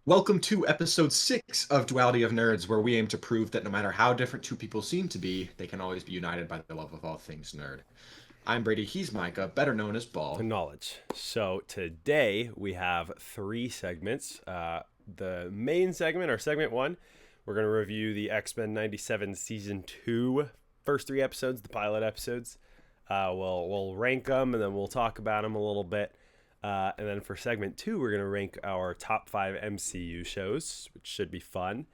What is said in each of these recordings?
Welcome to episode 6 of Duality of Nerds, where we aim to prove that no matter how different two people seem to be, they can always be united by the love of all things nerd. I'm Brady, he's Micah, better known as Ball. Knowledge. So today we have three segments. The main segment, or segment one, we're going to review the X-Men 97 season 2 first three episodes, the pilot episodes. We'll rank them and then we'll talk about them a little bit. And then for segment 2, we're going to rank our top 5 MCU shows, which should be fun.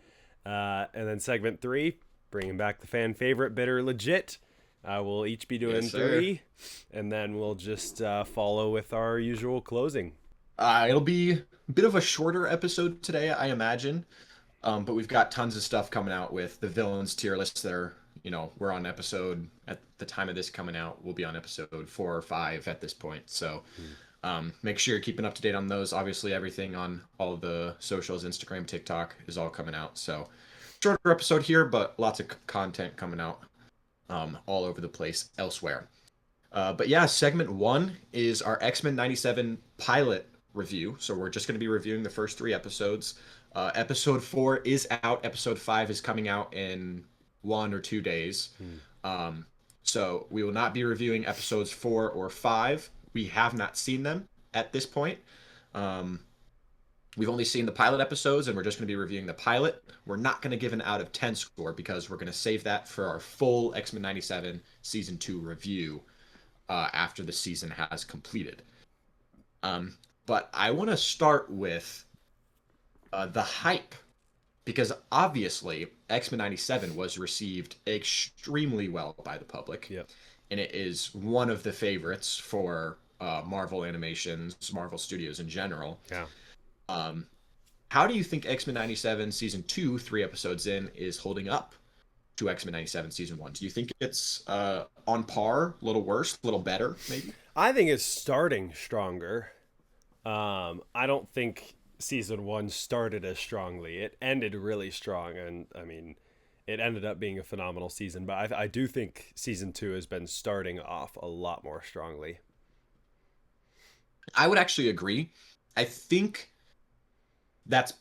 And then segment 3, bringing back the fan favorite, Bitter Legit. We'll each be doing Yes, sir. three, and then we'll just follow with our usual closing. It'll be a bit of a shorter episode today, I imagine, but we've got tons of stuff coming out with the villains tier lists that are, we're on episode, at the time of this coming out, we'll be on episode 4 or 5 at this point, so... Make sure you're keeping up to date on those. Obviously, everything on all the socials, Instagram, TikTok, is all coming out. So, shorter episode here, but lots of content coming out all over the place elsewhere. But yeah, segment 1 is our X-Men 97 pilot review. So, we're just going to be reviewing the first 3 episodes. Episode 4 is out. Episode 5 is coming out in 1 or 2 days. So, we will not be reviewing episodes 4 or 5. We have not seen them at this point. We've only seen the pilot episodes, and we're just going to be reviewing the pilot. We're not going to give an out of 10 score because we're going to save that for our full X-Men 97 Season 2 review after the season has completed. But I want to start with the hype, because obviously X-Men 97 was received extremely well by the public. Yep. And it is one of the favorites for Marvel Animations, Marvel Studios in general. Yeah. How do you think X-Men 97 Season 2, 3 episodes in, is holding up to X-Men 97 Season 1? Do you think it's on par, a little worse, a little better, maybe? I think it's starting stronger. I don't think season 1 started as strongly. It ended really strong, and I mean, it ended up being a phenomenal season. But I do think season 2 has been starting off a lot more strongly. I would actually agree. I think that's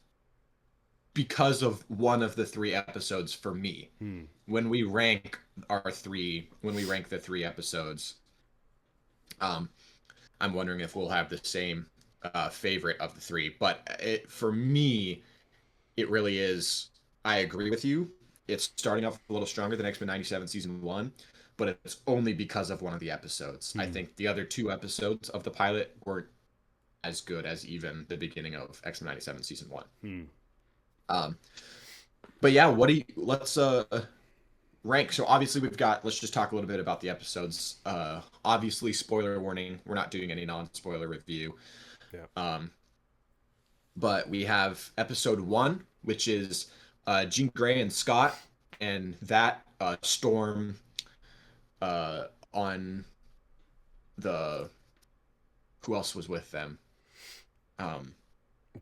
because of one of the 3 episodes for me. When we rank the 3 episodes, I'm wondering if we'll have the same favorite of the 3. But for me, it really is. I agree with you. It's starting off a little stronger than X-Men 97 Season 1, but it's only because of one of the episodes. I think the other 2 episodes of the pilot weren't as good as even the beginning of X-Men 97 Season 1. But yeah, let's rank. So obviously let's just talk a little bit about the episodes. Obviously, spoiler warning, we're not doing any non-spoiler review. Yeah. But we have episode 1, which is Jean Grey and Scott, and that storm on the... Who else was with them?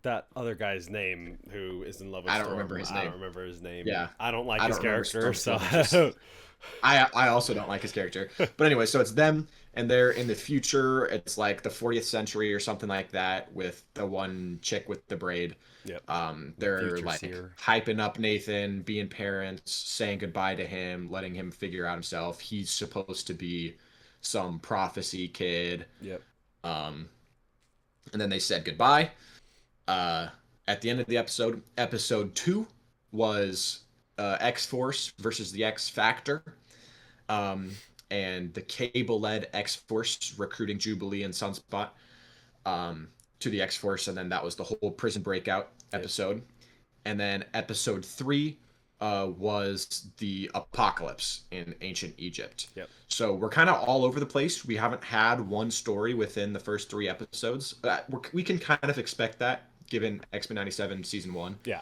That other guy's name who is in love with I don't Storm. remember his I name. don't remember his name. Yeah. I don't like I his don't remember character, Storm's so name. I also don't like his character. But anyway, so it's them, and they're in the future. It's like the 40th century or something like that, with the one chick with the braid. Yep. They're future's like here. hyping up Nathan, being parents, saying goodbye to him, letting him figure out himself. He's supposed to be some prophecy kid. Yep. And then they said goodbye. At the end of the episode 2 was X-Force versus the X-Factor. And the Cable-led X-Force recruiting Jubilee and Sunspot to the X-Force, and then that was the whole prison breakout episode. Yep. And then episode 3 was the apocalypse in ancient Egypt. Yep. So we're kind of all over the place. We haven't had one story within the first 3 episodes. We can kind of expect that, given X-Men 97 Season 1. Yeah.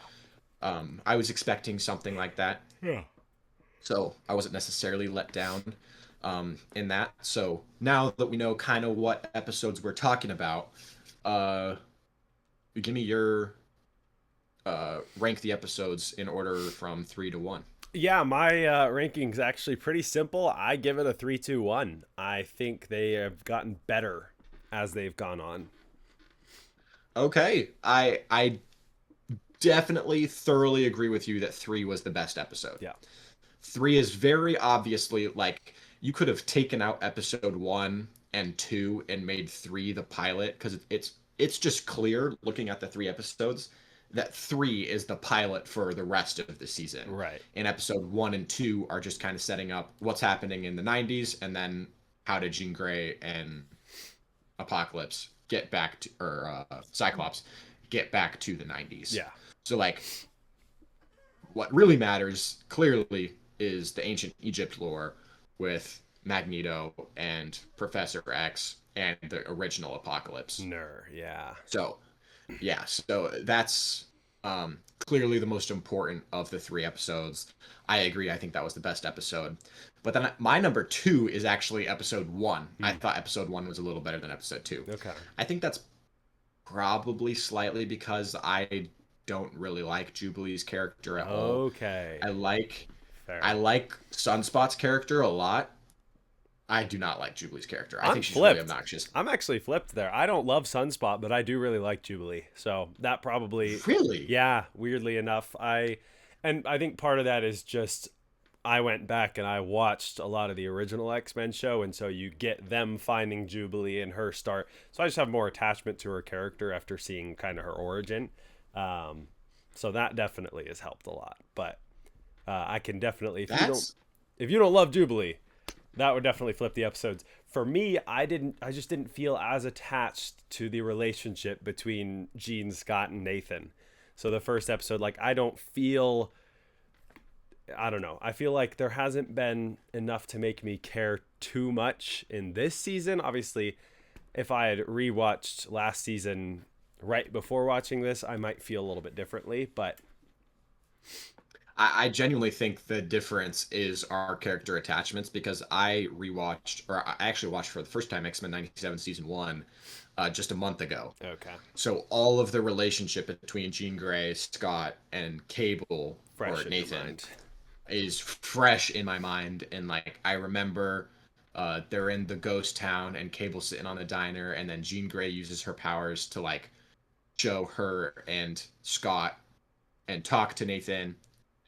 I was expecting something like that. Yeah. So I wasn't necessarily let down in that. So now that we know kind of what episodes we're talking about, give me your rank the episodes in order from 3 to 1. Yeah, my ranking's actually pretty simple. I give it a 3-2-1. I think they have gotten better as they've gone on. Okay, I definitely thoroughly agree with you that 3 was the best episode. Yeah. 3 is very obviously like you could have taken out episode 1 and 2 and made 3 the pilot because it's just clear looking at the 3 episodes that 3 is the pilot for the rest of the season. Right. And episode 1 and 2 are just kind of setting up what's happening in the 90s and then how did Jean Grey and Apocalypse get back to, or Cyclops get back to the 90s. Yeah. So like what really matters clearly is the ancient Egypt lore with Magneto and Professor X and the original Apocalypse. Yeah. So, yeah, so that's clearly the most important of the 3 episodes. I agree. I think that was the best episode. But then my number 2 is actually episode 1. I thought episode 1 was a little better than episode 2. Okay. I think that's probably slightly because I don't really like Jubilee's character at all. Okay. Fair. I like Sunspot's character a lot. I do not like Jubilee's character. I I'm think she's flipped. really obnoxious. I'm actually flipped there. I don't love Sunspot, but I do really like Jubilee. So that probably Really? Yeah, weirdly enough. I think part of that is just I went back and I watched a lot of the original X-Men show, and so you get them finding Jubilee and her start. So I just have more attachment to her character after seeing kind of her origin. So that definitely has helped a lot. But I can definitely if you don't love Jubilee, that would definitely flip the episodes. For me, I just didn't feel as attached to the relationship between Jean, Scott, and Nathan. So the first episode, like I don't know. I feel like there hasn't been enough to make me care too much in this season. Obviously, if I had rewatched last season right before watching this, I might feel a little bit differently, but I genuinely think the difference is our character attachments because I rewatched, or I actually watched for the first time X-Men 97 season 1 just a month ago. okay. So all of the relationship between Jean Grey, Scott, and Cable Fresh or in your Nathan mind. is fresh in my mind. And like I remember they're in the ghost town and Cable sitting on the diner, and then Jean Grey uses her powers to like show her and Scott and talk to Nathan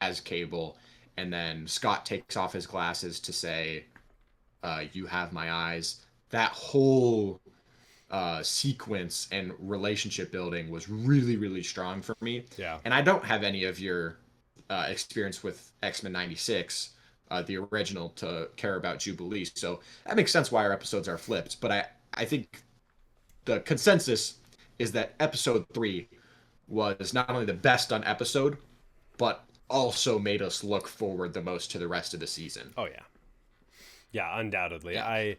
as Cable, and then Scott takes off his glasses to say, "You have my eyes." That whole sequence and relationship building was really, really strong for me. Yeah. And I don't have any of your experience with X-Men 96, the original, to care about Jubilee, so that makes sense why our episodes are flipped. But I think the consensus is that episode 3 was not only the best done episode, but also made us look forward the most to the rest of the season. Oh yeah. Yeah, undoubtedly. Yeah.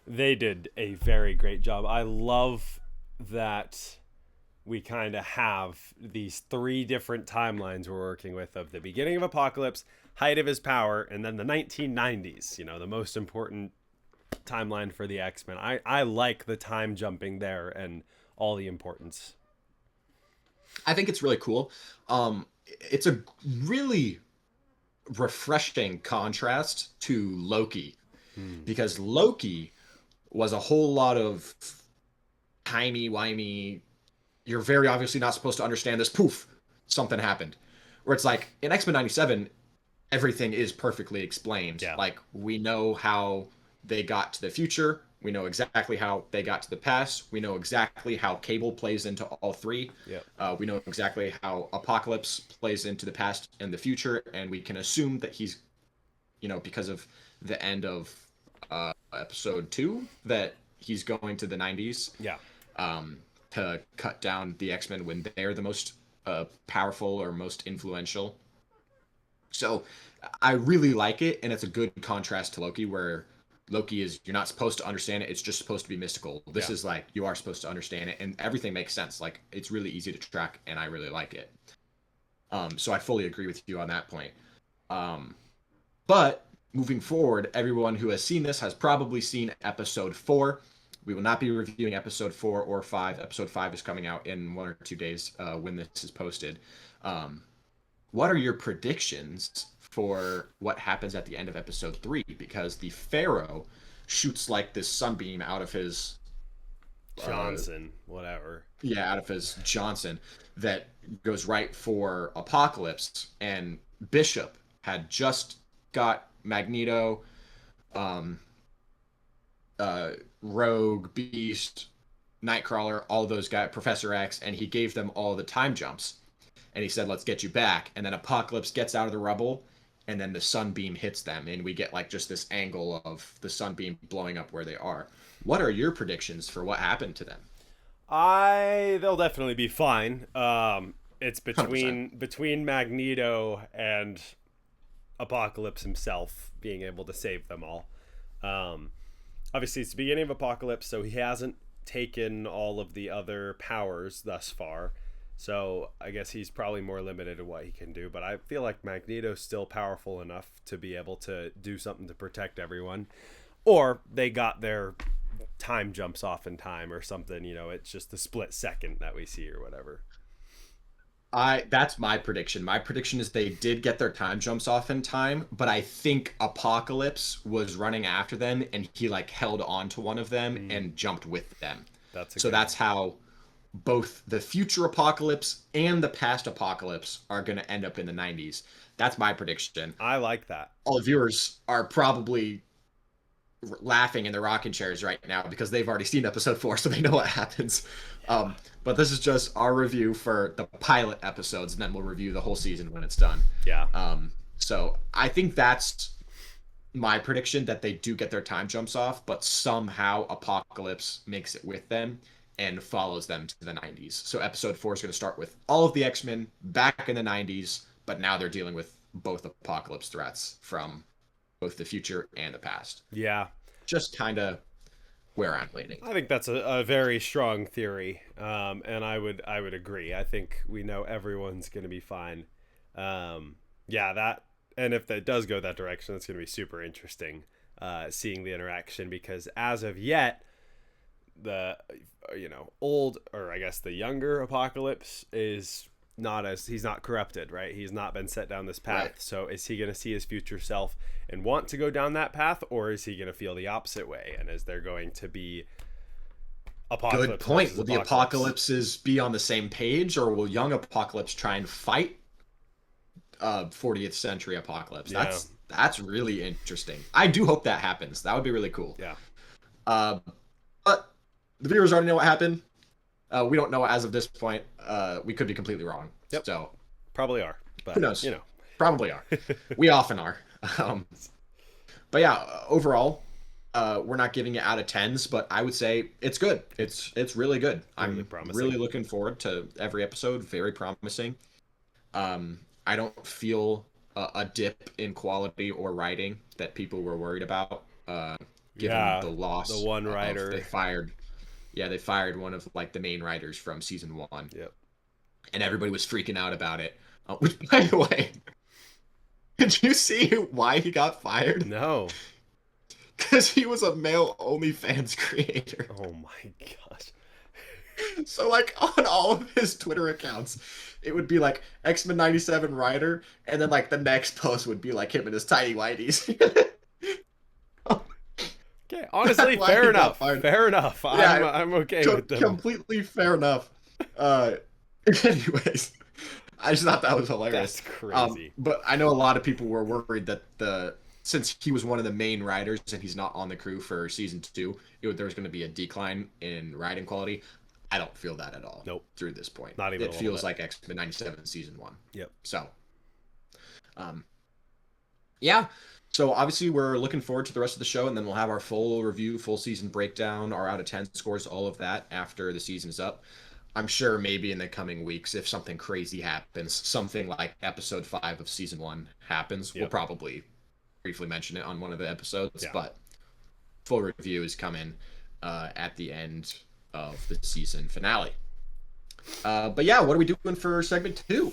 They did a very great job. I love that we kind of have these 3 different timelines we're working with of the beginning of Apocalypse, height of his power, and then the 1990s, the most important timeline for the X-Men. I like the time jumping there and all the importance. I think it's really cool. It's a really refreshing contrast to Loki because Loki was a whole lot of timey-wimey, you're very obviously not supposed to understand this, poof, something happened. Where it's like, in X-Men 97, everything is perfectly explained. Yeah. Like, we know how they got to the future, we know exactly how they got to the past, we know exactly how Cable plays into all 3. Yep. We know exactly how Apocalypse plays into the past and the future, and we can assume that he's, because of the end of episode 2, that he's going to the 90s. Yeah. To cut down the X-Men when they're the most powerful or most influential. So I really like it, and it's a good contrast to Loki, where Loki is, you're not supposed to understand it, it's just supposed to be mystical. This is like, you are supposed to understand it, and everything makes sense. Like, it's really easy to track, and I really like it. So I fully agree with you on that point. But moving forward, everyone who has seen this has probably seen episode 4. We will not be reviewing episode 4 or 5. Episode 5 is coming out in 1 or 2 days when this is posted. What are your predictions for what happens at the end of episode 3? Because the Pharaoh shoots like this sunbeam out of his Johnson, whatever. yeah, Adolphus Johnson, that goes right for Apocalypse, and Bishop had just got Magneto, um, Rogue, Beast, Nightcrawler, all those guys, Professor X, and he gave them all the time jumps. And he said, "Let's get you back." And then Apocalypse gets out of the rubble, and then the sunbeam hits them, and we get like just this angle of the sunbeam blowing up where they are. What are your predictions for what happened to them? They'll definitely be fine. It's 100%. between Magneto and Apocalypse himself being able to save them all. Um, Obviously, it's the beginning of Apocalypse, so he hasn't taken all of the other powers thus far. So I guess he's probably more limited in what he can do. But I feel like Magneto's still powerful enough to be able to do something to protect everyone. Or they got their time jumps off in time or something. It's just the split second that we see or whatever. I That's my prediction. My prediction is they did get their time jumps off in time, but I think Apocalypse was running after them and he like held on to one of them Mm, and jumped with them. that's a So good that's one. how both the future Apocalypse and the past Apocalypse are going to end up in the 90s. That's my prediction. I like that. All the viewers are probably laughing in their rocking chairs right now because they've already seen episode 4, so they know what happens. Yeah. But this is just our review for the pilot episodes, and then we'll review the whole season when it's done. Yeah. So I think that's my prediction, that they do get their time jumps off, but somehow Apocalypse makes it with them and follows them to the 90s. So episode 4 is going to start with all of the X-Men back in the 90s, but now they're dealing with both Apocalypse threats from both the future and the past. Yeah. Just kind of where I'm leaning. I think that's a very strong theory, and I would agree. I think we know everyone's going to be fine. Yeah, that, and if that does go that direction, it's going to be super interesting, seeing the interaction, because as of yet, the old, or I guess the younger Apocalypse is not as, he's not corrupted, right? He's not been set down this path. Right. So is he going to see his future self and want to go down that path, or is he going to feel the opposite way? And is there going to be Good Apocalypse point. versus Will the Apocalypse? apocalypses be on the same page, or will young Apocalypse try and fight 40th century Apocalypse? Yeah, That's really interesting. I do hope that happens. That would be really cool. yeah, Uh, but the viewers already know what happened. We don't know as of this point. We could be completely wrong. yep, So probably are, who but knows? Probably are. We often are. Um, but yeah, overall, we're not giving it out of tens, but I would say it's good. It's really good. really I'm promising. really looking forward to every episode. Very promising. I don't feel a dip in quality or writing that people were worried about. Given Yeah, the the loss one of writer. they fired one of like the main writers from season 1, Yep. and everybody was freaking out about it. Which, by the way, did you see why he got fired? No. Because he was a male OnlyFans creator. Oh my gosh. So, like, on all of his Twitter accounts, it would be like X-Men 97 writer, and then, like, the next post would be like him and his tiny whities. Okay, honestly, Why fair he got enough. fired. Fair enough. Yeah, I'm okay with them. completely fair enough. Uh, anyways, I just thought that was hilarious. That's crazy. But I know a lot of people were worried that since he was one of the main writers and he's not on the crew for season 2, there was going to be a decline in writing quality. I don't feel that at all. Nope. Through this point, Not even a it little feels bit. like X-Men 97 season 1. Yep. So, um, yeah. So obviously we're looking forward to the rest of the show, and then we'll have our full review, full season breakdown, our out of 10 scores, all of that after the season's up. I'm sure maybe in the coming weeks, if something crazy happens, something like episode 5 of season 1 happens, we'll Yep. probably briefly mention it on one of the episodes. Yeah. But full review is coming at the end of the season finale. But yeah, what are we doing for segment 2?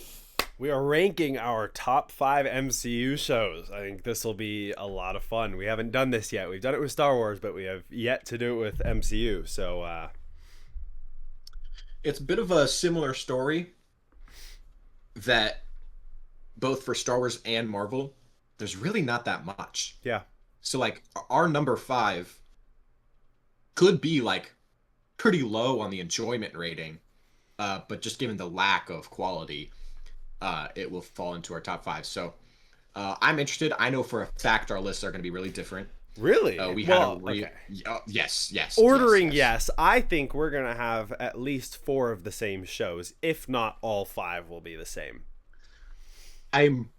We are ranking our top 5 MCU shows. I think this will be a lot of fun. We haven't done this yet. We've done it with Star Wars, but we have yet to do it with MCU. So, It's a bit of a similar story that both for Star Wars and Marvel, there's really not that much. yeah. So like our number 5 could be like pretty low on the enjoyment rating, but just given the lack of quality, it will fall into our top five. So I'm interested. I know for a fact our lists are going to be really different. Really? We had a Well, okay. yes, yes, yes, Ordering, yes. yes. I think we're gonna have at least 4 of the same shows, if not all 5 will be the same. I'm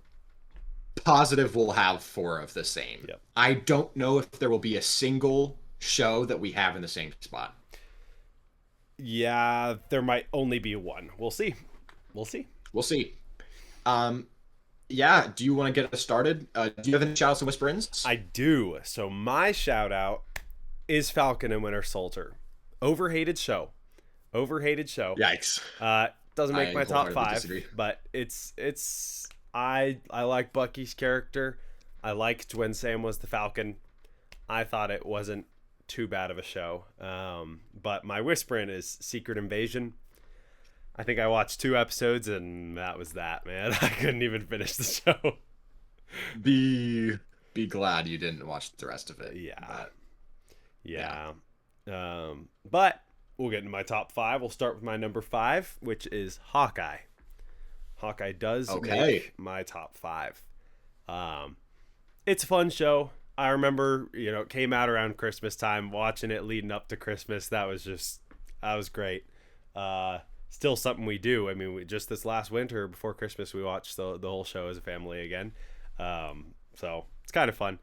positive we'll have four of the same. Yep. I don't know if there will be a single show that we have in the same spot. Yeah, there might only be one. We'll see. We'll see. We'll see. Um, yeah. Do you want to get us started? Do you have any shouts and whisper-ins? I do. So my shout out is Falcon and Winter Soldier. Overhated show. Overhated show. Yikes! Doesn't make I my top wholeheartedly 5, disagree. but it's I like Bucky's character. I liked when Sam was the Falcon. I thought it wasn't too bad of a show. But my whispering is Secret Invasion. I think I watched 2 episodes and that was that, man. I couldn't even finish the show. Be glad you didn't watch the rest of it. Yeah. Yeah. But we'll get into my top 5. We'll start with my number 5, which is Hawkeye. Hawkeye does make my top 5. It's a fun show. I remember, it came out around Christmas time, watching it leading up to Christmas. That was great. Still something we do. I mean, just this last winter before Christmas, we watched the whole show as a family again. So it's kind of fun.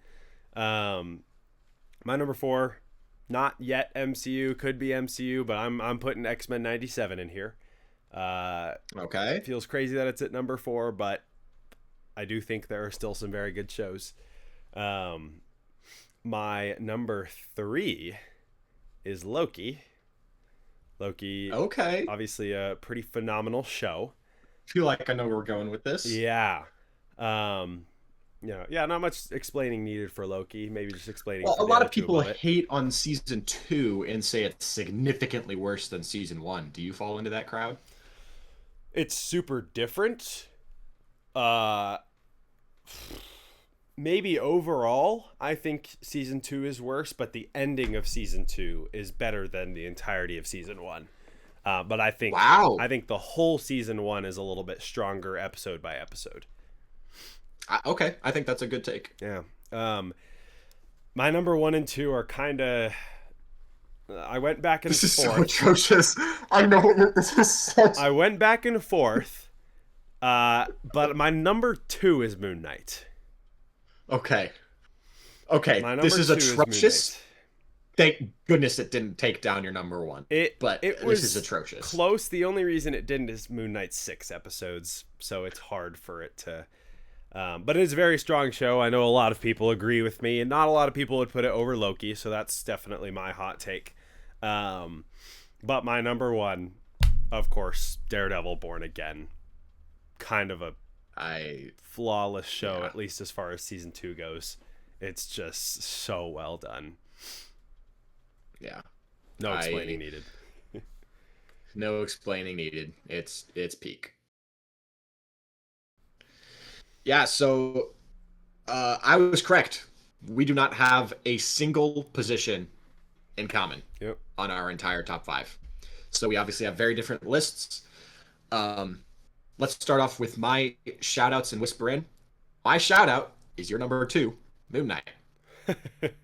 My number 4, not yet MCU, could be MCU, but I'm putting X-Men 97 in here. Okay. Feels crazy that it's at number 4, but I do think there are still some very good shows. My number 3 is Loki. Loki, Okay. obviously a pretty phenomenal show. Feel like I know where we're going with this. Yeah. Not much explaining needed for Loki. Maybe just explaining. Well, for a the lot other of two people above it. hate on season 2 and say it's significantly worse than season 1. Do you fall into that crowd? It's super different. Maybe overall, I think season 2 is worse, but the ending of season 2 is better than the entirety of season 1. But I think Wow. I think the whole season 1 is a little bit stronger episode by episode. Okay, I think that's a good take. Yeah. My number 1 and 2 are kind of. I went back and This is forth. so atrocious. I know this is such. I went back and forth. But my number 2 is Moon Knight. Okay. My number This is 2 Moon atrocious. Knight. Thank goodness it didn't take down your number 1. It This was is atrocious. close. The only reason it didn't is Moon Knight's 6 episodes, so it's hard for it to. But it is a very strong show. I know a lot of people agree with me, and not a lot of people would put it over Loki, so that's definitely my hot take. But my number 1, of course, Daredevil Born Again. Kind of a flawless show, at least as far as season 2 goes. It's just so well done. Yeah. No explaining needed. No explaining needed. It's peak. Yeah, so I was correct. We do not have a single position in common on our entire top 5. So we obviously have very different lists. Let's start off with my shout-outs and whisper in. My shout-out is your number 2, Moon Knight.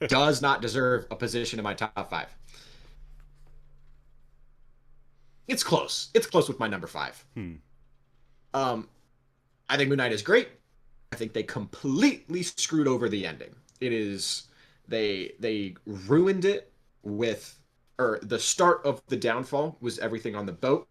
Does not deserve a position in my top 5. It's close. It's close with my number 5. I think Moon Knight is great. I think they completely screwed over the ending. It is they ruined it with, or the start of the downfall was everything on the boat,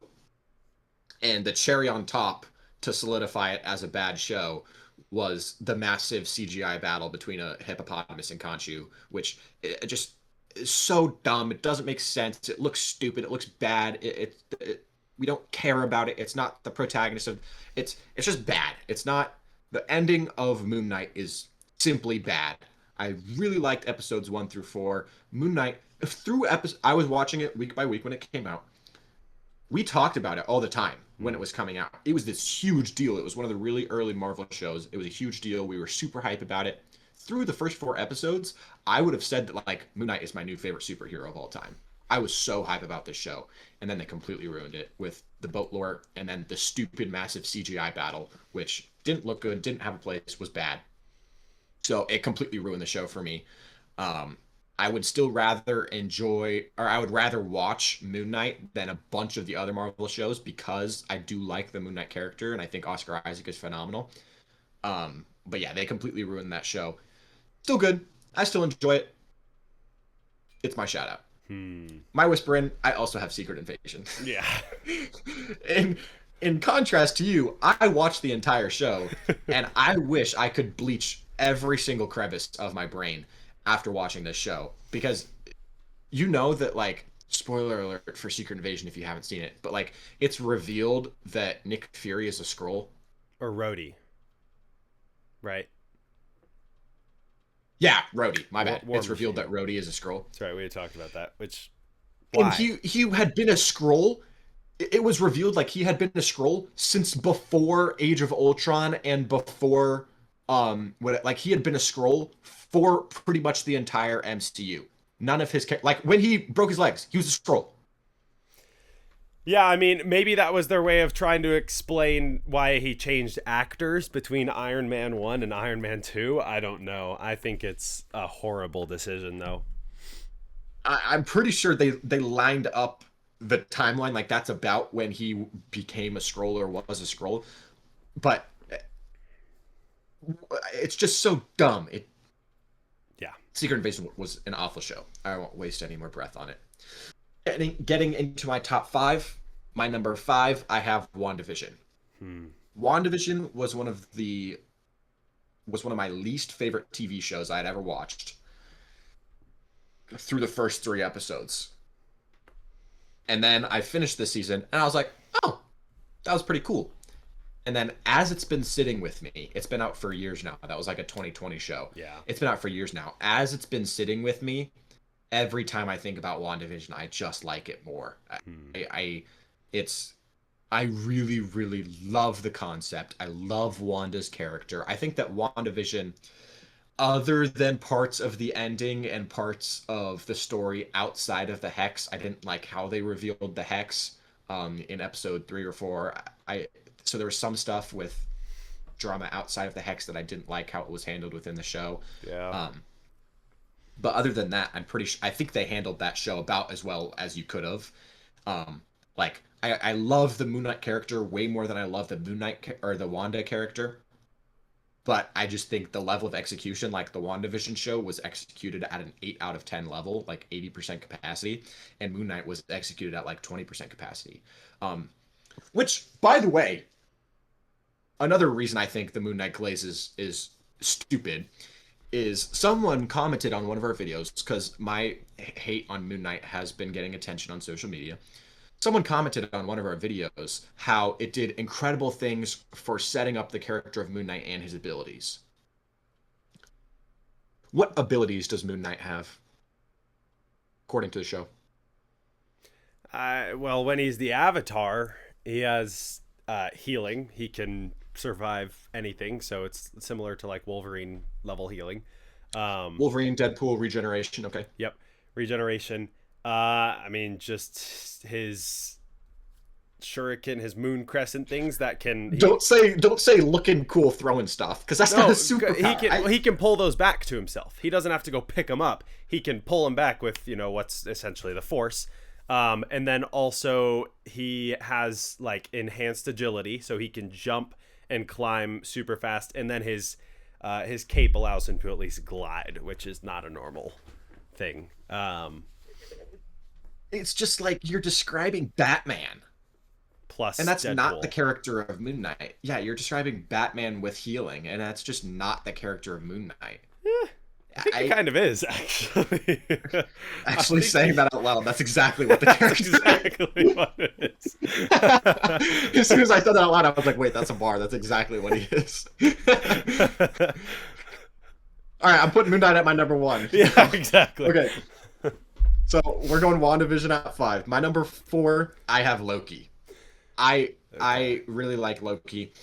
and the cherry on top to solidify it as a bad show was the massive CGI battle between a hippopotamus and Khonshu, which it just is so dumb. It doesn't make sense. It looks stupid. It looks bad. We don't care about it. It's not the protagonist of it's just bad. It's not. The ending of Moon Knight is simply bad. I really liked episodes 1 through 4. Moon Knight, I was watching it week by week when it came out. We talked about it all the time when it was coming out. It was this huge deal. It was one of the really early Marvel shows. It was a huge deal. We were super hype about it. Through the first 4 episodes, I would have said that Moon Knight is my new favorite superhero of all time. I was so hype about this show, and then they completely ruined it with the boat lore and then the stupid massive CGI battle, which didn't look good, didn't have a place, was bad. So it completely ruined the show for me. Um, I would still rather enjoy, or I would rather watch Moon Knight than a bunch of the other Marvel shows because I do like the Moon Knight character and I think Oscar Isaac is phenomenal. But yeah, they completely ruined that show. Still good. I still enjoy it. It's my shout out. My Whisperin, I also have Secret Invasion. Yeah. in in contrast to you, I watched the entire show, and I wish I could bleach every single crevice of my brain after watching this show because you know that like spoiler alert for Secret Invasion if you haven't seen it, but like it's revealed that Nick Fury is a Skrull. Or Rhodey. Right. Yeah, Rhodey. My bad. War It's revealed Machine. that Rhodey is a Skrull. That's right. We had talked about that. Which, And why? he had been a Skrull. It was revealed like he had been a Skrull since before Age of Ultron and before what like he had been a Skrull for pretty much the entire MCU. None of his like when he broke his legs, he was a Skrull. Yeah, I mean, maybe that was their way of trying to explain why he changed actors between Iron Man 1 and Iron Man 2. I don't know. I think it's a horrible decision, though. I'm pretty sure they lined up the timeline like that's about when he became a Skrull or was a Skrull, but it's just so dumb. It Yeah. Secret Invasion was an awful show. I won't waste any more breath on it. Getting into my top five, my number five, I have WandaVision. WandaVision was one of my least favorite TV shows I had ever watched through the first three episodes. And then I finished the season and I was like, oh, that was pretty cool. And then as it's been sitting with me, it's been out for years now. That was like a 2020 show. Yeah. It's been out for years now. As it's been sitting with me, every time I think about WandaVision, I just like it more. I really, really love the concept. I love Wanda's character. I think that WandaVision, other than parts of the ending and parts of the story outside of the Hex, I didn't like how they revealed the Hex in episode 3 or 4. So there was some stuff with drama outside of the Hex that I didn't like how it was handled within the show. Yeah. But other than that, I think they handled that show about as well as you could have. Like I love the Moon Knight character way more than I love the Moon Knight or the Wanda character. But I just think the level of execution, like the WandaVision show, was executed at an 8 out of 10 level, like 80% capacity, and Moon Knight was executed at like 20% capacity. Which, by the way, another reason I think the Moon Knight glaze is stupid is someone commented on one of our videos because my hate on Moon Knight has been getting attention on social media. Someone commented on one of our videos how it did incredible things for setting up the character of Moon Knight and his abilities. What abilities does Moon Knight have, according to the show? Well, when he's the Avatar, he has healing. He can survive anything, so it's similar to like Wolverine level healing. Wolverine, Deadpool, regeneration. Okay. Yep, regeneration. I mean, just his shuriken, his moon crescent things that can. Don't say looking cool throwing stuff because that's not a super. He can pull those back to himself. He doesn't have to go pick them up. He can pull them back with what's essentially the Force. And then also he has like enhanced agility, so he can jump and climb super fast. And then his cape allows him to at least glide, which is not a normal thing. It's just like you're describing Batman. Plus, and that's Deadpool. not the character of Moon Knight. Yeah, you're describing Batman with healing, and that's just not the character of Moon Knight. I think it kind of is, actually. Actually, saying that out loud, that's exactly what the character is. Exactly what it is. As soon as I said that out loud, I was like, wait, that's a bar. That's exactly what he is. All right, I'm putting Moon Knight at my number one. Yeah, exactly. Okay. So we're going WandaVision at 5. My number 4, I have Loki. I really like Loki.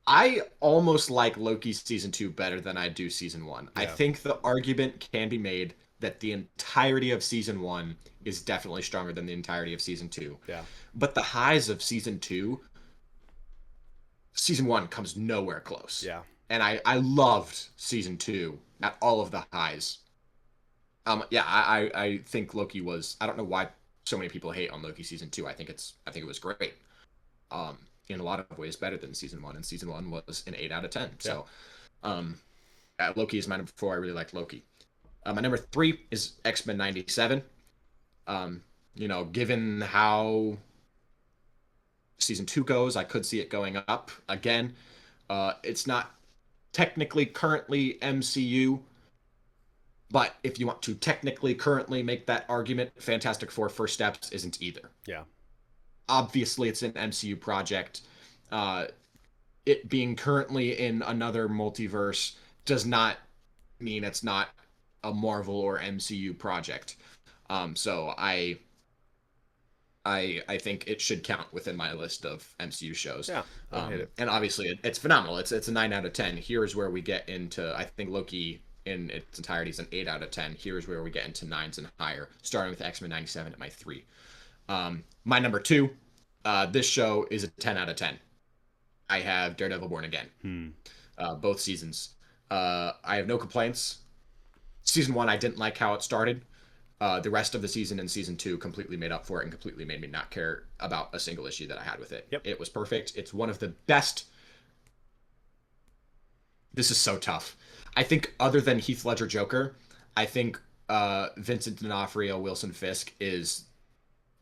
I almost like Loki season 2 better than I do season 1. Yeah. I think the argument can be made that the entirety of season 1 is definitely stronger than the entirety of season 2. Yeah. But the highs of season 1 comes nowhere close. Yeah. And I loved season 2 at all of the highs. Yeah, I think Loki was, I don't know why so many people hate on Loki season 2. I think it was great. In a lot of ways better than season 1, and season 1 was an 8 out of 10. Yeah. So Loki is my number 4. I really like Loki. My number 3 is X-Men 97. Given how season 2 goes, I could see it going up again. It's not technically currently MCU, but if you want to technically currently make that argument, Fantastic Four First Steps isn't either. Yeah. Obviously, it's an MCU project. It being currently in another multiverse does not mean it's not a Marvel or MCU project. So I think it should count within my list of MCU shows. Yeah, hate it. And obviously, it's phenomenal. It's a 9 out of 10. Here's where we get into, I think Loki in its entirety is an 8 out of 10. Here's where we get into 9s and higher, starting with X-Men 97 at my 3. My number 2, this show is a 10 out of 10. I have Daredevil Born Again. Both seasons. I have no complaints. Season 1, I didn't like how it started. The rest of the season and season 2 completely made up for it and completely made me not care about a single issue that I had with it. Yep. It was perfect. It's one of the best. This is so tough. I think other than Heath Ledger Joker, I think Vincent D'Onofrio, Wilson Fisk is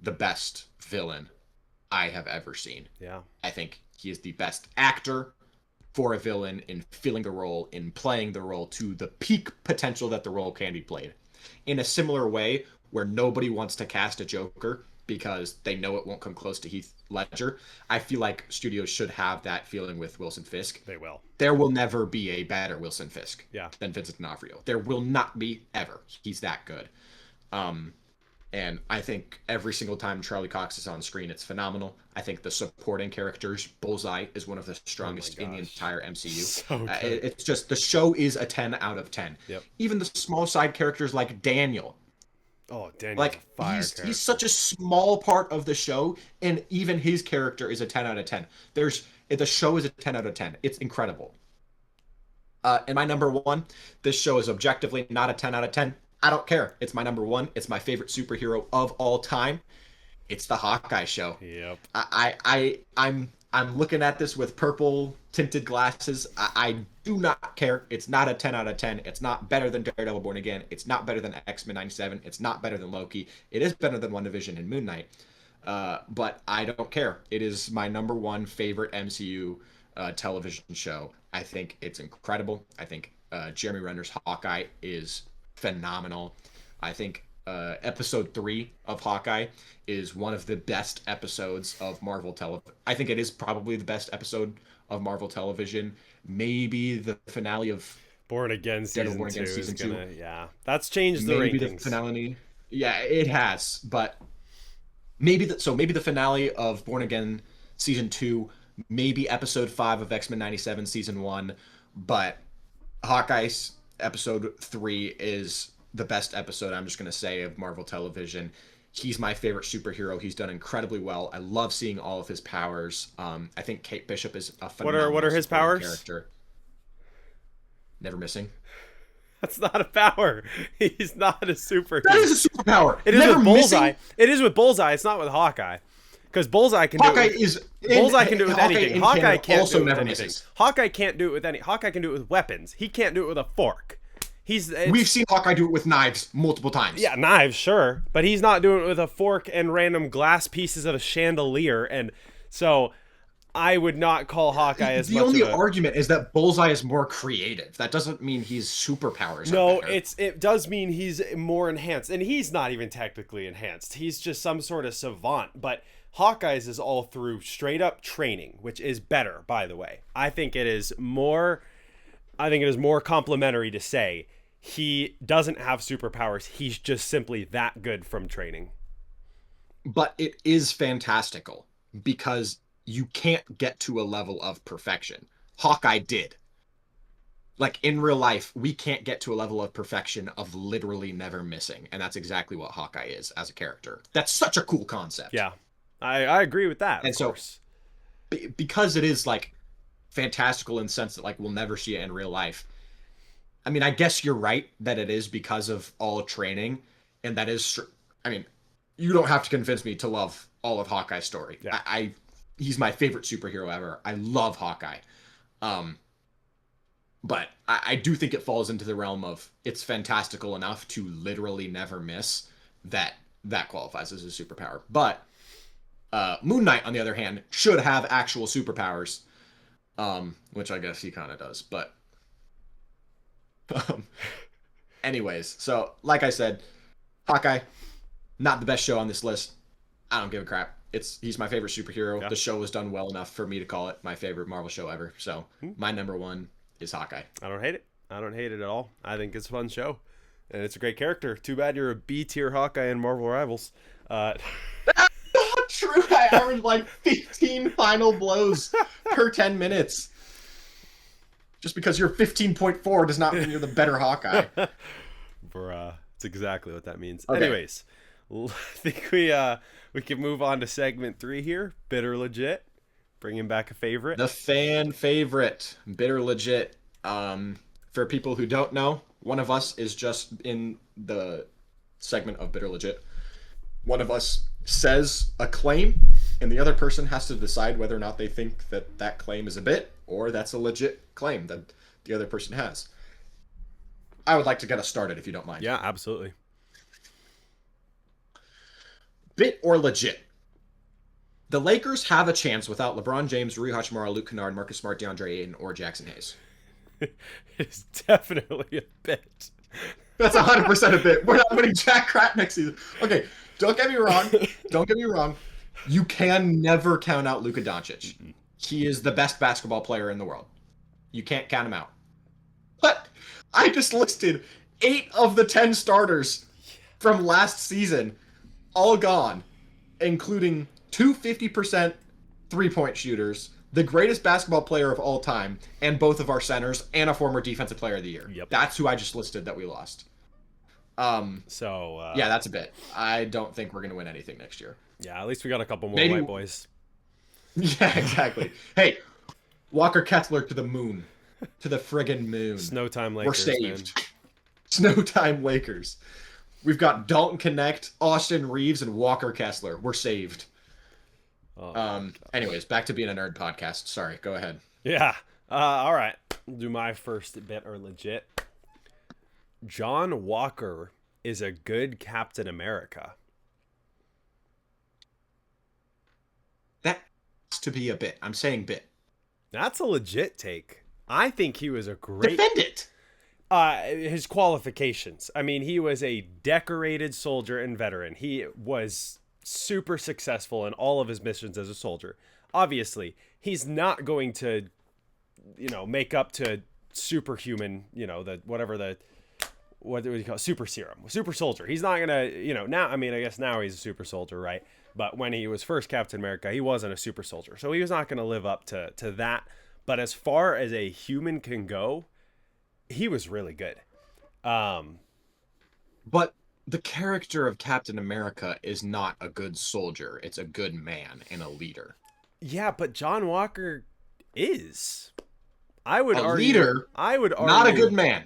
the best villain I have ever seen. Yeah. I think he is the best actor for a villain in filling the role, in playing the role to the peak potential that the role can be played. In a similar way, where nobody wants to cast a Joker because they know it won't come close to Heath Ledger, I feel like studios should have that feeling with Wilson Fisk. They will. There will never be a better Wilson Fisk than Vincent D'Onofrio. There will not be ever. He's that good. And I think every single time Charlie Cox is on screen, it's phenomenal. I think the supporting characters, Bullseye is one of the strongest in the entire MCU. So it's just, the show is a 10 out of 10. Yep. Even the small side characters like Daniel. Oh, Daniel's like a fire he's such a small part of the show, and even his character is a 10 out of 10. The show is a 10 out of 10. It's incredible. And my number 1, this show is objectively not a 10 out of 10. I don't care. It's my number 1. It's my favorite superhero of all time. It's the Hawkeye show. Yep. I'm looking at this with purple tinted glasses. I do not care. It's not a 10 out of 10. It's not better than Daredevil Born Again. It's not better than X-Men 97. It's not better than Loki. It is better than WandaVision and Moon Knight. But I don't care. It is my number 1 favorite MCU television show. I think it's incredible. I think Jeremy Renner's Hawkeye is phenomenal. I think episode 3 of Hawkeye is one of the best episodes of Marvel television. I think it is probably the best episode of Marvel television. Maybe the finale of Born Again season 2 is gonna, that's changed the maybe rankings. The finale, it has, but maybe the finale of Born Again season 2, maybe episode 5 of X-Men 97 season 1, but Hawkeye's episode 3 is the best episode, I'm just going to say, of Marvel television. He's my favorite superhero. He's done incredibly well. I love seeing all of his powers. I think Kate Bishop is a phenomenal What are his powers? Character. Never missing. That's not a power. He's not a superhero. That is a superpower. It is Never with Bullseye. missing. It is with Bullseye. It's not with Hawkeye. Because Bullseye can do it. Bullseye can do it with anything. Hawkeye can't do it with anything. Hawkeye can't do it with any. Hawkeye can do it with weapons. He can't do it with a fork. We've seen Hawkeye do it with knives multiple times. Yeah, knives, sure, but he's not doing it with a fork and random glass pieces of a chandelier. And so, I would not call Hawkeye as much. The only argument is that Bullseye is more creative. That doesn't mean his superpowers. No, it does mean he's more enhanced, and he's not even technically enhanced. He's just some sort of savant. But Hawkeye's is all through straight up training, which is better, by the way. I think it is more complimentary to say he doesn't have superpowers. He's just simply that good from training. But it is fantastical because you can't get to a level of perfection. Hawkeye did. like in real life, we can't get to a level of perfection of literally never missing, and that's exactly what Hawkeye is as a character. That's such a cool concept. Yeah, I agree with that, of And so course. because it is like fantastical in the sense that like we'll never see it in real life. I mean, I guess you're right that it is because of all training, and that is. I mean, you don't have to convince me to love all of Hawkeye's story. Yeah. He's my favorite superhero ever. I love Hawkeye. Um, but I do think it falls into the realm of it's fantastical enough to literally never miss that qualifies as a superpower. But Moon Knight, on the other hand, should have actual superpowers, which I guess he kind of does. But um, anyways, so like I said, Hawkeye, not the best show on this list. I don't give a crap. He's my favorite superhero. Yeah. The show was done well enough for me to call it my favorite Marvel show ever. So my number one is Hawkeye. I don't hate it. I don't hate it at all. I think it's a fun show, and it's a great character. Too bad you're a B tier Hawkeye in Marvel Rivals. Not true. I averaged like 15 final blows per 10 minutes. Just because you're 15.4 does not mean you're the better Hawkeye. Bruh, that's exactly what that means. Okay. Anyways, I think we can move on to segment 3 here. Bitter legit, bringing back a favorite. The fan favorite, Bitter Legit. For people who don't know, one of us is just in the segment of Bitter Legit. One of us says a claim, and the other person has to decide whether or not they think that that claim is a bit or that's a legit claim that the other person has. I would like to get us started if you don't mind. Yeah, absolutely. Bit or legit? The Lakers have a chance without LeBron James, Rui Hachimura, Luke Kennard, Marcus Smart, DeAndre Ayton, or Jackson Hayes. It's definitely a bit. That's 100% a bit. We're not winning Jack Crap next season. Okay, don't get me wrong. Don't get me wrong. You can never count out Luka Doncic. He is the best basketball player in the world. You can't count him out. But I just listed 8 of the 10 starters from last season, all gone, including 2 50% three-point shooters, the greatest basketball player of all time, and both of our centers, and a former defensive player of the year. Yep. That's who I just listed that we lost. Yeah, that's a bit. I don't think we're going to win anything next year. Yeah, at least we got a couple more Maybe- white boys. Yeah, exactly. Hey, Walker Kessler to the moon. To the friggin' moon. Snowtime We're Lakers. saved. Man. Snowtime Lakers. We've got Dalton Connect, Austin Reeves, and Walker Kessler. We're saved. Oh, Anyways, back to being a nerd podcast. Sorry, go ahead. yeah. All right. I'll do my first bit or legit. John Walker is a good Captain America. That has to be a bit. I'm saying bit. That's a legit take. I think he was a great. Defend it. His qualifications. I mean, he was a decorated soldier and veteran. He was super successful in all of his missions as a soldier. Obviously, he's not going to, make up to superhuman, what do you call it? Super serum, super soldier. He's not gonna, now. I mean, I guess now he's a super soldier, right? But when he was first Captain America, he wasn't a super soldier, so he was not gonna live up to that. But as far as a human can go, he was really good. But the character of Captain America is not a good soldier. It's a good man and a leader. Yeah, but John Walker is. I would argue. Leader, I would argue. not a good man.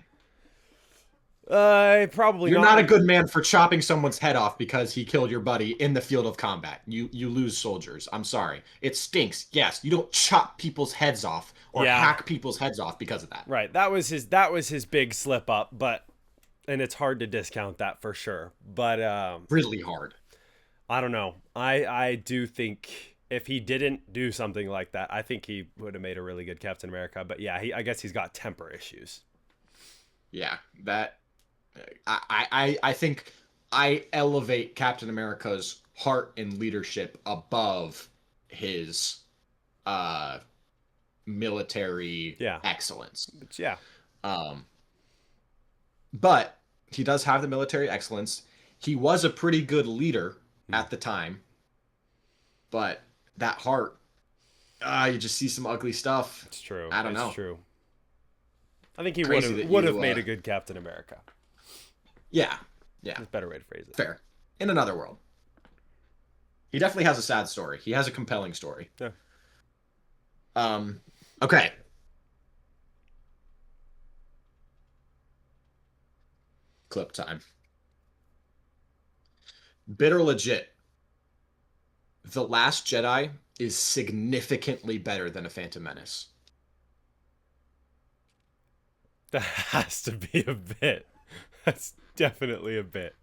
Probably You're not. not a good man for chopping someone's head off because he killed your buddy in the field of combat. You lose soldiers. I'm sorry. It stinks. Yes, you don't chop people's heads off or hack people's heads off because of that. Right. That was his big slip up, and it's hard to discount that for sure. But Really hard. I don't know. I do think if he didn't do something like that, I think he would have made a really good Captain America. But yeah, I guess he's got temper issues. Yeah, that I think I elevate Captain America's heart and leadership above his military excellence. Yeah. But he does have the military excellence. He was a pretty good leader at the time. But that heart, you just see some ugly stuff. It's true. I don't know. It's true. I think he Crazy that would have you made a good Captain America. yeah. Yeah. That's a better way to phrase it. Fair. In another world. He definitely has a sad story. He has a compelling story. Yeah. Okay. Clip time. Bit or legit? The Last Jedi is significantly better than a Phantom Menace. That has to be a bit. That's definitely a bit.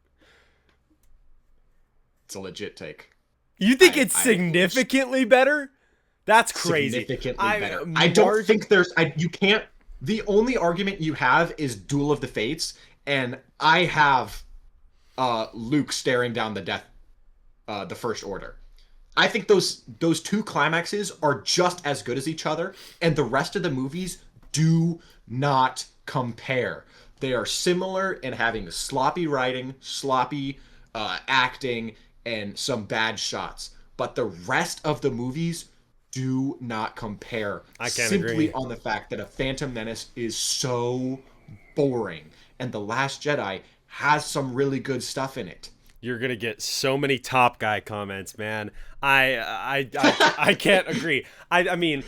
It's a legit take. You think it's significantly better? That's crazy. Significantly better. I don't think there's. You can't. The only argument you have is Duel of the Fates, and I have Luke staring down the First Order. I think those two climaxes are just as good as each other, and the rest of the movies do not compare. They are similar in having sloppy writing, sloppy acting, and some bad shots. But the rest of the movies do not compare. I can't simply agree. on the fact that a Phantom Menace is so boring, and The Last Jedi has some really good stuff in it. You're gonna get so many Top Guy comments, man. I can't agree. I mean,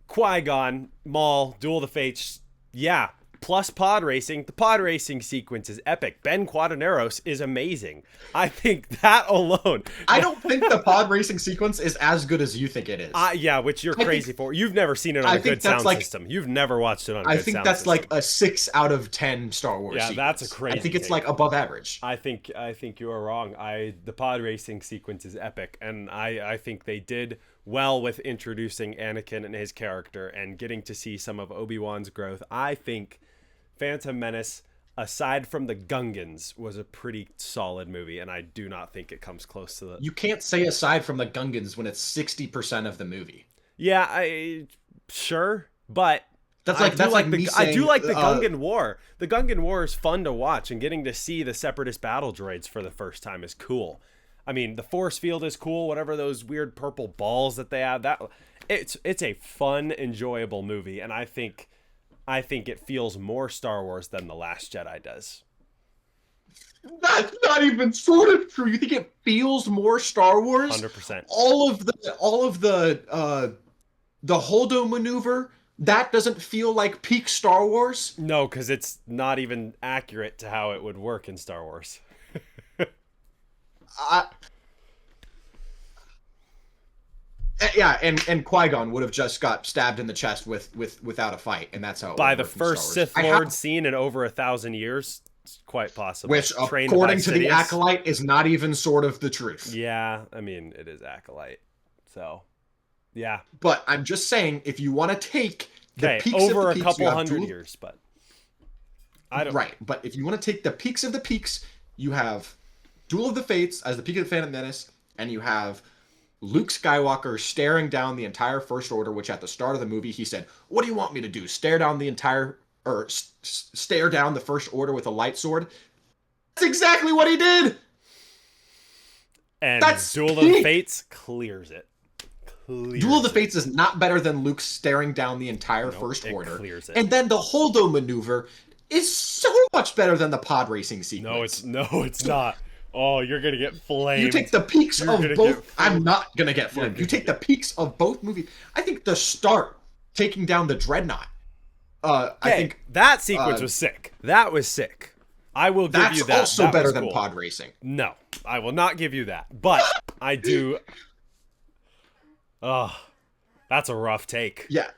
Qui-Gon, Maul, Duel of the Fates, yeah. Plus pod racing. The pod racing sequence is epic. Ben Quaterneros is amazing. I think that alone. I don't think the pod racing sequence is as good as you think it is. Yeah, which you're crazy for. You've never seen it on a good sound system. You've never watched it on a good sound system. I think that's like a 6 out of 10 Star Wars sequence. That's a crazy I think it's take. like above average. I think you are wrong. The pod racing sequence is epic, and I think they did well with introducing Anakin and his character and getting to see some of Obi-Wan's growth. I think Phantom Menace, aside from the Gungans, was a pretty solid movie, and I do not think it comes close to the... You can't say aside from the Gungans when it's 60% of the movie. Yeah, sure, but that's like I do like the Gungan War. The Gungan War is fun to watch, and getting to see the Separatist battle droids for the first time is cool. I mean, the force field is cool. Whatever those weird purple balls that they have, it's a fun, enjoyable movie, and I think it feels more Star Wars than The Last Jedi does. That's not even sort of true. You think it feels more Star Wars? 100%. All of the Holdo maneuver, that doesn't feel like peak Star Wars? No, because it's not even accurate to how it would work in Star Wars. Yeah, and Qui-Gon would have just got stabbed in the chest without a fight, and that's how it by the first Sith Lord seen in over 1,000 years. It's quite possible. Which, according to the Acolyte, is not even sort of the truth. Yeah, I mean, it is Acolyte. So, yeah. But I'm just saying, if you want to take the peaks over of the a couple hundred years, but I don't. Right, but if you want to take the peaks of the peaks, you have Duel of the Fates as the peak of the Phantom Menace, and you have Luke Skywalker staring down the entire First Order, which at the start of the movie he said, "What do you want me to do? Stare down the First Order with a light sword?" That's exactly what he did. And Duel of the Fates clears it. Duel of the Fates is not better than Luke staring down the entire First Order. Clears it. And then the Holdo maneuver is so much better than the pod racing sequence. No, it's not. Oh, you're going to get flamed. You take the peaks of both. I'm not going to get flamed. You take the peaks of both movies. I think the start, taking down the Dreadnought. I think that sequence was sick. That was sick. I will give you that. That's also better than cool. pod racing. No, I will not give you that. But I do. Oh, that's a rough take. Yeah.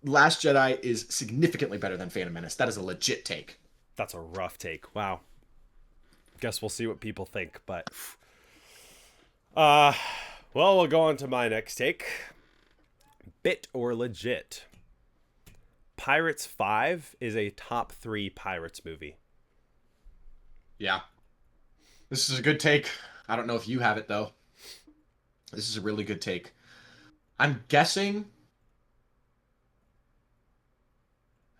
Last Jedi is significantly better than Phantom Menace. That is a legit take. That's a rough take. Wow. Guess we'll see what people think, but well, we'll go on to my next take. Bit or legit? Pirates 5 is a top 3 Pirates movie. Yeah. This is a good take. I don't know if you have it, though. This is a really good take. I'm guessing...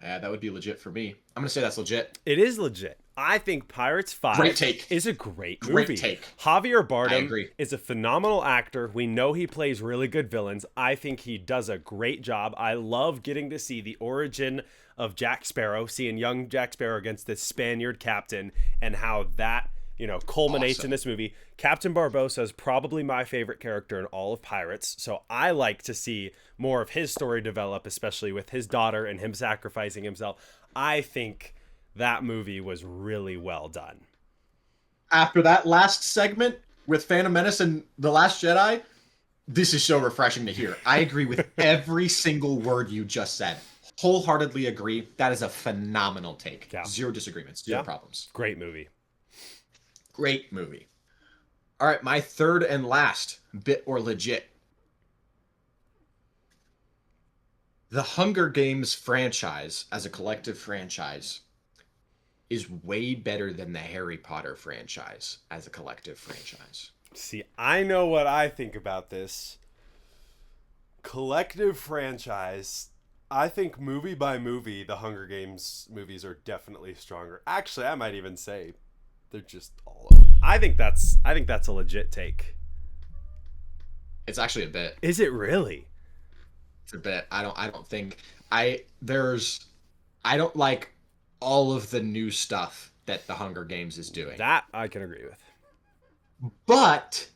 Yeah, that would be legit for me. I'm going to say that's legit. It is legit. I think Pirates Great 5 take. is a great Great movie. take. Javier I Bardem agree. is a phenomenal actor. We know he plays really good villains. I think he does a great job. I love getting to see the origin of Jack Sparrow, seeing young Jack Sparrow against this Spaniard captain, and how that, culminates in Awesome. this movie. Captain Barbosa is probably my favorite character in all of Pirates, so I like to see more of his story develop, especially with his daughter and him sacrificing himself. I think that movie was really well done. After that last segment with Phantom Menace and The Last Jedi, this is so refreshing to hear. I agree with every single word you just said. Wholeheartedly agree. That is a phenomenal take. Yeah. Zero disagreements. Zero problems. Great movie. Great movie. All right, my third and last bit or legit. The Hunger Games franchise, as a collective franchise, is way better than the Harry Potter franchise as a collective franchise. See, I know what I think about this. Collective franchise. I think movie by movie, the Hunger Games movies are definitely stronger. Actually, I might even say they're just all of them. I think that's a legit take. It's actually a bit. Is it really? It's a bit. I don't think I don't like all of the new stuff that the Hunger Games is doing. That I can agree with. But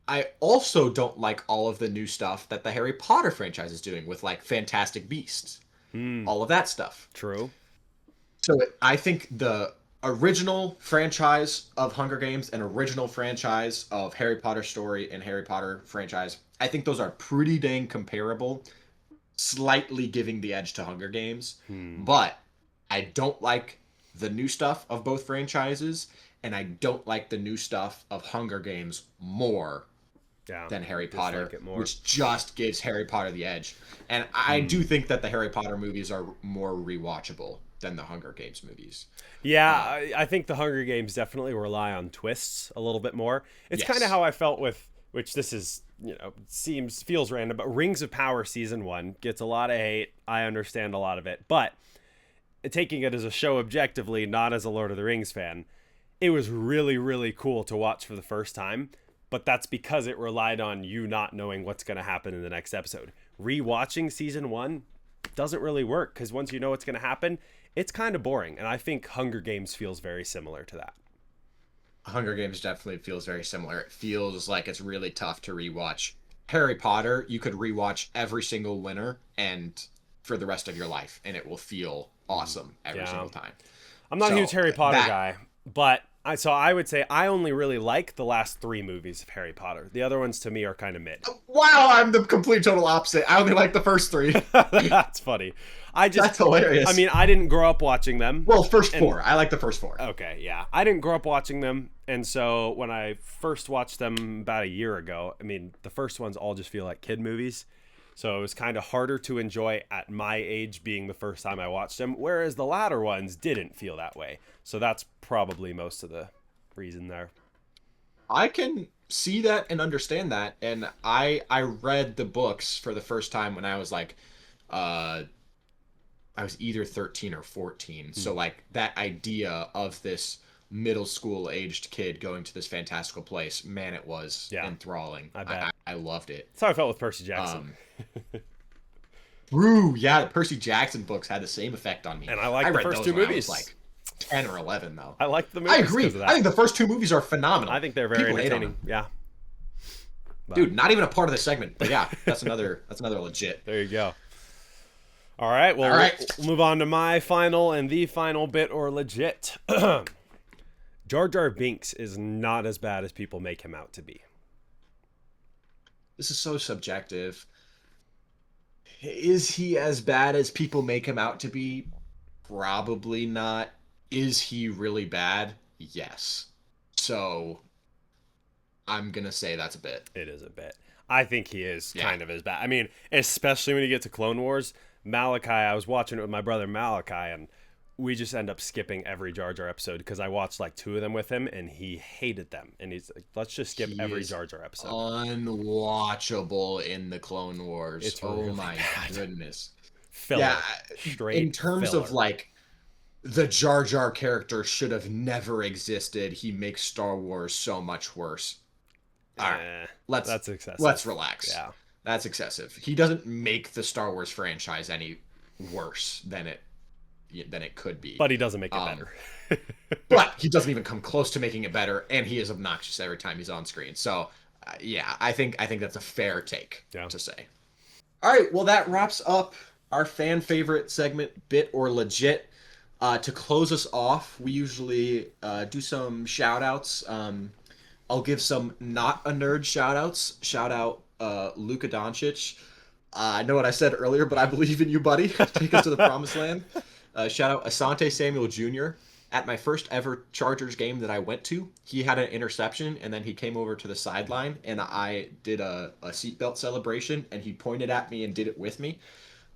I also don't like all of the new stuff that the Harry Potter franchise is doing with like Fantastic Beasts. All of that stuff. True. So I think the original franchise of Hunger Games and original franchise of Harry Potter story and Harry Potter franchise, I think those are pretty dang comparable, slightly giving the edge to Hunger Games. But I don't like the new stuff of both franchises, and I don't like the new stuff of Hunger Games more than Harry Potter, which just gives Harry Potter the edge. And I do think that the Harry Potter movies are more rewatchable than the Hunger Games movies. Yeah, I think the Hunger Games definitely rely on twists a little bit more. It's kind of how I felt with, which this is, feels random, but Rings of Power season 1 gets a lot of hate. I understand a lot of it, but taking it as a show objectively, not as a Lord of the Rings fan, it was really, really cool to watch for the first time. But that's because it relied on you not knowing what's going to happen in the next episode. Rewatching season 1 doesn't really work because once you know what's going to happen, it's kind of boring. And I think Hunger Games feels very similar to that. Hunger Games definitely feels very similar. It feels like it's really tough to rewatch. Harry Potter, you could rewatch every single winter and for the rest of your life, and it will feel awesome every single time. I'm not a huge Harry Potter guy, but I would say I only really like the last 3 movies of Harry Potter. The other ones to me are kind of mid. Wow, I'm the complete total opposite. I only like the first 3. That's funny. That's hilarious. I mean, I didn't grow up watching them. Well, first 4. I like the first 4. Okay, yeah. I didn't grow up watching them, and so when I first watched them about a year ago, I mean, the first ones all just feel like kid movies. So it was kind of harder to enjoy at my age being the first time I watched them, whereas the latter ones didn't feel that way. So that's probably most of the reason there. I can see that and understand that. And I read the books for the first time when I was like, I was either 13 or 14. So like that idea of this middle school aged kid going to this fantastical place, man, it was enthralling. I bet. I loved it. That's how I felt with Percy Jackson. The Percy Jackson books had the same effect on me. And I read the first 2 movies. I was like 10 or 11 though. I liked the movies. I agree. I think the first 2 movies are phenomenal. I think they're very entertaining. Yeah. But, dude, not even a part of the segment, but yeah, that's another legit. There you go. All right, well, we'll move on to my final and the final bit or legit. Jar Jar Binks is not as bad as people make him out to be. This is so subjective. Is he as bad as people make him out to be? Probably not. Is he really bad? Yes. So I'm going to say that's a bit. It is a bit. I think he is kind of as bad. I mean, especially when you get to Clone Wars. Malachi, I was watching it with my brother Malachi, and we just end up skipping every Jar Jar episode because I watched like 2 of them with him, and he hated them. And he's like, let's just skip every Jar Jar episode. Unwatchable in the Clone Wars. It's oh really my bad. goodness. Filler. Yeah, Straight in terms filler. of like the Jar Jar character should have never existed. He makes Star Wars so much worse. All right, Eh, let's that's excessive. let's relax. Yeah, That's excessive. He doesn't make the Star Wars franchise any worse than it could be. but he doesn't make it Um, better. but he doesn't even come close to making it better, and he is obnoxious every time he's on screen. So, yeah, I think that's a fair take Yeah. to say. All right, well that wraps up our fan favorite segment, bit or legit. To close us off, we usually do some shout outs. I'll give some not a nerd shout outs. Shout out Luka Doncic. I know what I said earlier, but I believe in you, buddy. Take us to the promised land. Shout out Asante Samuel Jr. At my first ever Chargers game that I went to, he had an interception, and then he came over to the sideline, and I did a seatbelt celebration, and he pointed at me and did it with me.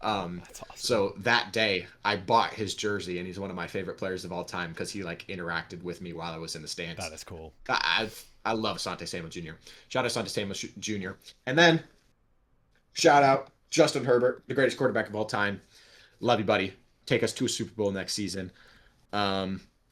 That's awesome. So that day, I bought his jersey, and he's one of my favorite players of all time because he like interacted with me while I was in the stands. That is cool. I love Asante Samuel Jr. Shout out Asante Samuel Jr. And then shout out Justin Herbert, the greatest quarterback of all time. Love you, buddy. Take us to a Super Bowl next season.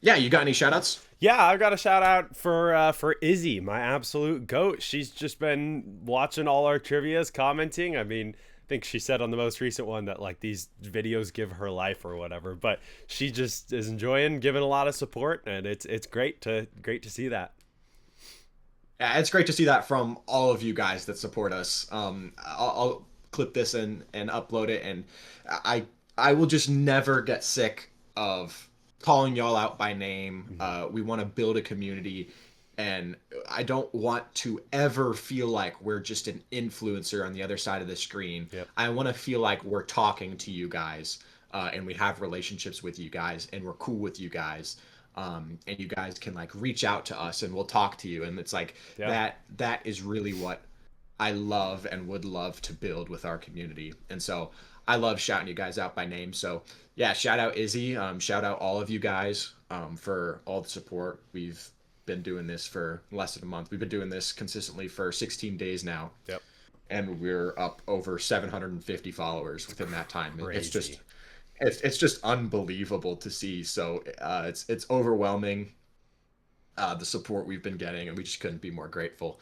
Yeah, you got any shout outs? Yeah, I've got a shout out for Izzy, my absolute goat. She's just been watching all our trivias, commenting. I mean, I think she said on the most recent one that like these videos give her life or whatever, but she just is enjoying giving a lot of support, and it's great to see that. Yeah, it's great to see that from all of you guys that support us. I'll clip this and upload it, and I I will just never get sick of calling y'all out by name. We want to build a community, and I don't want to ever feel like we're just an influencer on the other side of the screen. Yep. I want to feel like we're talking to you guys, and we have relationships with you guys, and we're cool with you guys. And you guys can like reach out to us and we'll talk to you. And it's like Yeah. that is really what I love and would love to build with our community. And so I love shouting you guys out by name. So yeah, shout out Izzy. Shout out all of you guys for all the support. We've been doing this for less than a month. We've been doing this consistently for 16 days now. Yep. And we're up over 750 followers within that time. It's Crazy. just it's just unbelievable to see. So it's overwhelming, the support we've been getting, and we just couldn't be more grateful.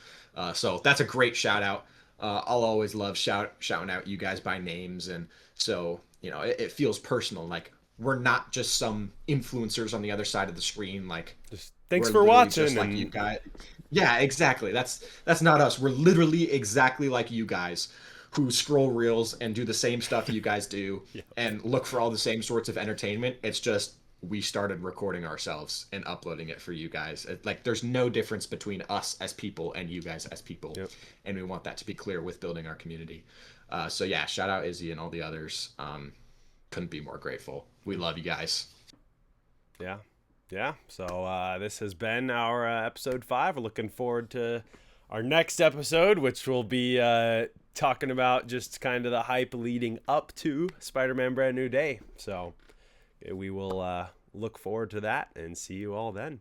So that's a great shout out. I'll always love shouting out you guys by names, and so it feels personal. Like we're not just some influencers on the other side of the screen. Like Just thanks we're for literally watching. just like you guys. Yeah, exactly. That's not us. We're literally exactly like you guys who scroll reels and do the same stuff you guys do Yeah. and look for all the same sorts of entertainment. It's just we started recording ourselves and uploading it for you guys. Like there's no difference between us as people and you guys as people. Yep. And we want that to be clear with building our community. So yeah, shout out Izzy and all the others. Couldn't be more grateful. We love you guys. Yeah. Yeah. So this has been our episode 5. We're looking forward to our next episode, which will be talking about just kind of the hype leading up to Spider-Man Brand New Day. So we will look forward to that and see you all then.